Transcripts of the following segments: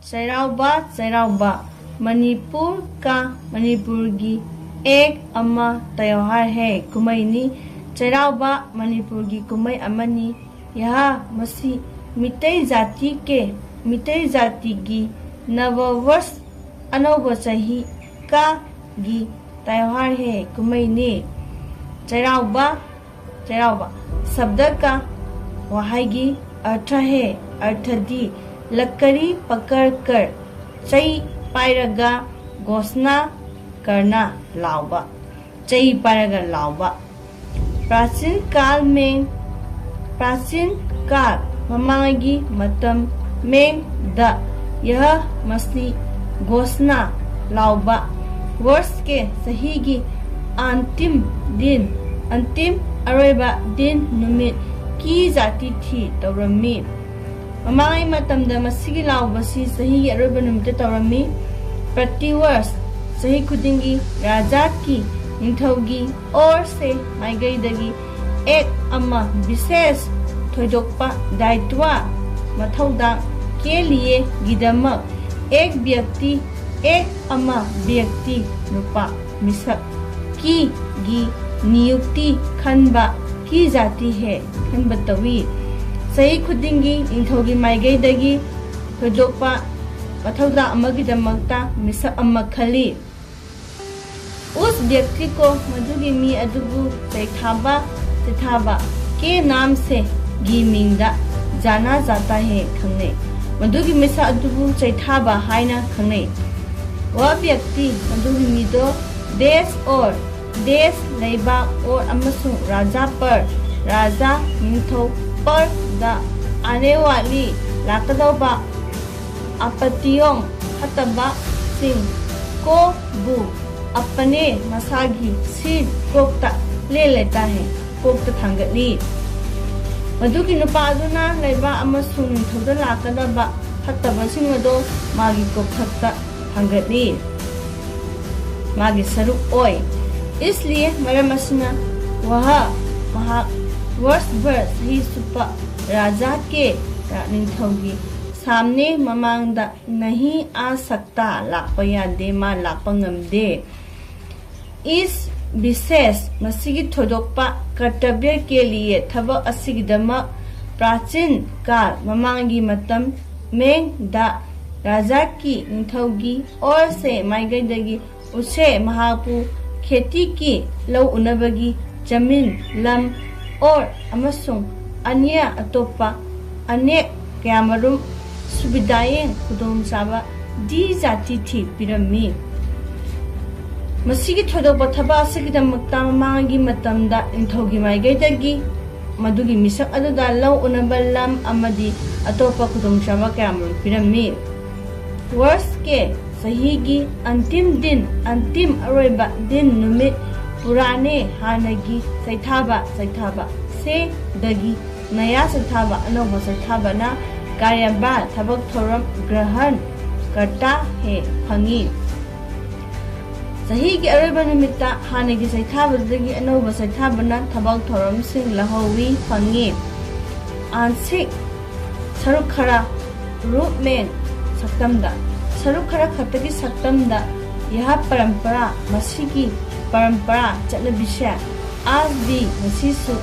चैराउबा चैराउबा मणिपुर का मणिपुर की एक अमा त्योहार है कुमैनी चैराउबा मणिपुर की कुमै अमनी यह मसी मितै जाति की नववर्ष अनौब चही का गी त्योहार है कुमैनी चैराउबा चैराउबा शब्द का वहागी अर्थ है अर्थ दी लकड़ी पकड़कर चई पायरगा घोषणा करना लाउबा चई पायरगा लाउबा प्राचीन काल ममांगी मतम में द यह मसी घोषणा लाउबा वर्ष के सही की अंतिम अरोइबा दिन नुमित की जाती थी तौरमी ममांगी मतमदा मसीगी लाउबसी सही की अरोइबा नुमित तौरमी प्रति वर्ष सही खुदिंगी राजा की निंथौगी और से माइगईदगी एक अम्मा विशेष थोइदोकपा दायित्व मथौदा के लिए गिदमक एक व्यक्ति नुपा मिसक की गी नियुक्ति खनबा की जाती है खनबतवी सही खुदिंगी निंथौगी माइगईदगी थोइदोकपा मथौदा अमगिदमकता मिसक अम्मा खली उस व्यक्ति को मधुगी मी अदुबु चैथाबा के नाम से गिमिंगदा जाना जाता है खंगने मधुगी मिसा अदुबु चैथाबा हाइना खंगने वह व्यक्ति मधुगी मिदो देश लेबा और अमसुंग राजा निंथौ पर दा आने वाली लाकदौबा आपत्तियों हतबा सिंह को बु अपने मसागी सिर कोकता ले लेता है कोकता थांगली मधुकी नुपादुना लेबा अमसुंग निंथौदा लाकदबा हतबा सिंह अदो मागी कोकता थांगली मागी सरुक ओय इसलिए मरम असना वह वर्ष भर सही सुपा राजा के निंथौगी सामने ममांगदा नहीं आ सकता लाकपा यादे मा लाकपा ngमदे इस विशेष मसीगी थोदोकपा कर्तव्य के लिए थबक असिगिदमक प्राचीन काल ममांगी मतम में दा राजा की निंथौगी और से माइगईदगी उसे महापु खेती की लौ उनबगी जमीन लम और अमसुंग अन्य अतोपा अनेक क्यामरुम सुविधाएं खुदोंचाबा दी जाती थी पिरमी मसीगी थोदोकपा थबक असिगिदमकता ममांगी मतमदा निंथौगी माइगईदगी मधुगी मिसक अदुदा लौ उनबा लम अमदी अतोपा खुदोंचाबा क्यामरुम पिरमी वर्ष के सही की अंतिम अरोइबा दिन नुमित पुराने हानगी सैथाबा से दगी नया सैथाबा अनौबा सैथाबा कार्यभार थबक थोरम ग्रहण करता है फंगी सही की अरोइबा नुमित्ता हानगी सैथाबदगी अनौबा सैथाबना थबक थोरम सिंह लहौवी फंगी आंशिक सरुक खरा रूप में सक्तमदा सरुक खरा खतगी सक्तमदा यह परंपरा मसीगी परंपरा चलबिशा आज भी मसीसु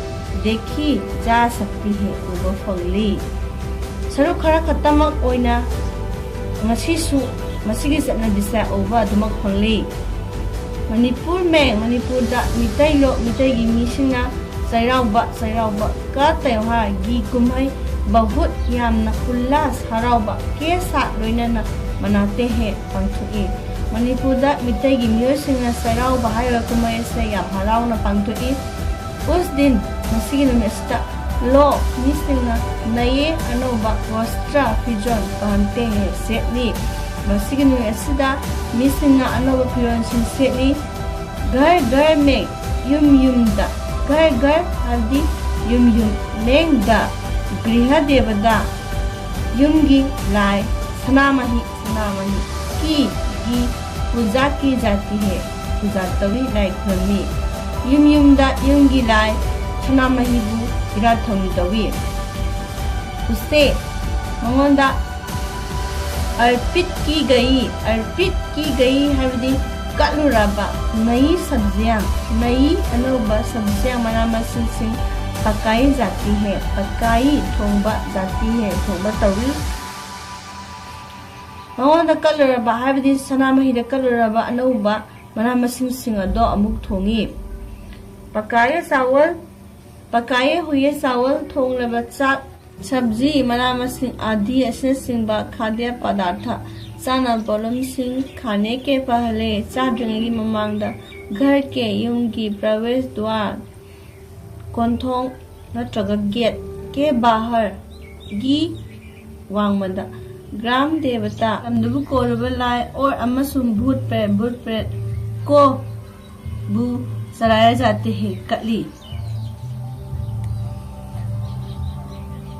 देखी जा सकती है उबो फंगली सरुक खरा खतमक ओइना मसीसु मसीगी चलबिशा उबा दुमक फंगली मणिपुर दा मितैगी मिसिंगा चैराउबा का त्योहार गी कुम्है बहुत यामना उल्लास हराउबा के साथ लोइनना मनाते हैं पांगथुकी मणिपुर दा मितैगी मियोसिंगना चैराउबा हाइबा कुम्है से याम हराउना पांगथुकी उस दिन मसीगी नुमिस्ता लो मिसिंगना नये अनौबा वस्त्र फिजोन पहनते हैं सेटली मसीगी नुमिस्ता मिसिंगना अनौबा फिजोन सिंह सेटली घर में युम दा घर हल्दी युम में दा गृह देवदा युमगी लाय सनामही की पूजा की जाती है पूजा तभी लाय खुरमी yum-yumda yumgi lai sanamahibu irat thongni tawi usse mangonda अर्पित की गई हाबदी कलुराबा नई सब्जियां नई अनोबा सब्जियां मना मसिंग सिंग पकाई जाती है पकाई थोंबा जाती है थोंबा तवी मंगोंदा कलुराबा हाबदी सनामहिदा कलुराबा अनोबा मना मसिंग सिंग अदो अमुक थोंगी पकाए हुए चावल थोंगलबा चाक सब्जी मना मसिंग आदि असिंबा खाद्य पदार्थ चाना पोलम सिंह खाने के पहले चाद्रिंग की ममांगदा घर के यूम की प्रवेश द्वार कोंथोंग नत्रगा गेट के बाहर गी वांगमदा ग्राम देवता अमदबु कोरबा लाई और अमसुम भूत प्रेत को बु सराया जाते हैं कली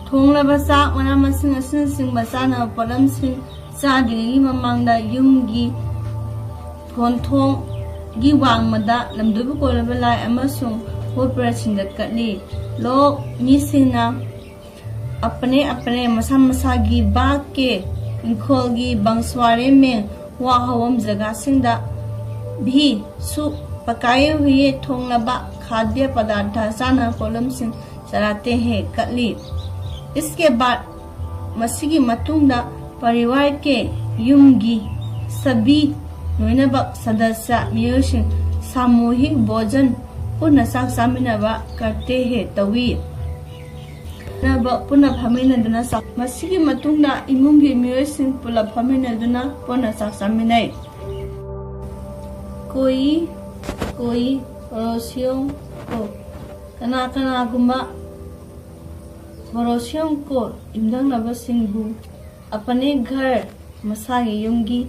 थोंगलबा चाक मना मसिंग असिंबा चाना पोलम सिंह चाद्रिंगी ममांगदा युमगी कोंथोंगी वांगमदा लमदुबु कोरबा लाई अमसुंग होपरसिंदा कटली लोग मिसिंगना अपने अपने मसा मसागी बाग के इंखोलगी बंसवारे में वाहवम जगह सिंदा भी सु पकाए हुए थोंगलबा खाद्य पदार्थ चाना पोलम सिंह चलाते हैं कटली इसके बाद मसीगी मतुंगदा परिवार के युमगी सभी लोइनबक सदस्य मियोशिंग सामूहिक भोजन पुनः चाक चामिनबा करते हैं तवी पुनः फमिनदुना मसीगी मतुंगदा इमुंगी मियोशिंग पुला फमिनदुना पुनः चाक चामिनै कोई पड़ोसियों को कना गुम्बा पड़ोसियों को इमदंगनबसिंगबु अपने घर मसागी युमगी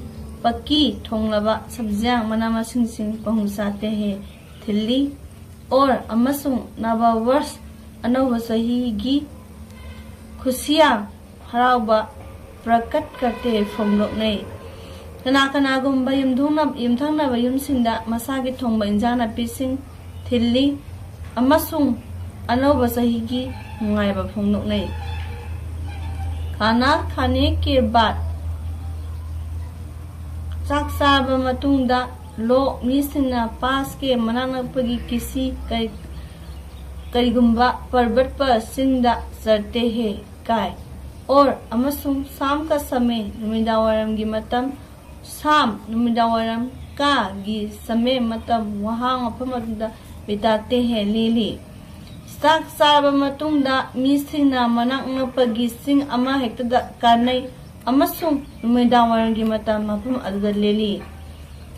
पक्की थोंगलबा सब्जियां मना मसिंग सिंग पहुंचाते हैं थिल्ली और अमसुंग नवा वर्ष अनोवा सही की खुशियां हरावबा प्रकट करते फोंगलोकनै कना गुम्बा युमथंगनबा युमसिंगदा मसागी थोंबा इंजांग नापिसिंग थिल्ली अमसुंग अनोवा सही की मुंगाइबा फोंगलोकनै खाना खाने के बाद चाक चाबा मतुंगदा लोग मिसिंगना पास के मनानकपगी किसी करीगुम्बा पर्वत पर सिंदा चढ़ते हैं काय और अमसुंग शाम का समय नुमिदावारम की मतम शाम नुमिदावारम का गी समय मतम वहां मफमदा बिताते हैं लीली चाक चाबा मतुंगदा मिसिंगना मनानकपगी सिंग अमा हेक्तदा कानै अमसुंग नुमिदावारम की मतम मफम अदुदा लेली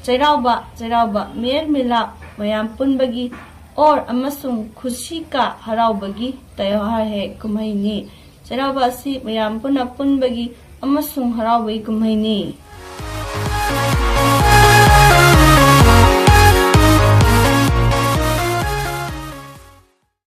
चैरावबा मेल मिलाप मयाम पुनबगी और अमसुंग खुशी का हरावबगी त्योहार है कुम्हैनी चैरावबा असि मयाम पुनबगी अमसुंग हरावबगी कुम्हैनी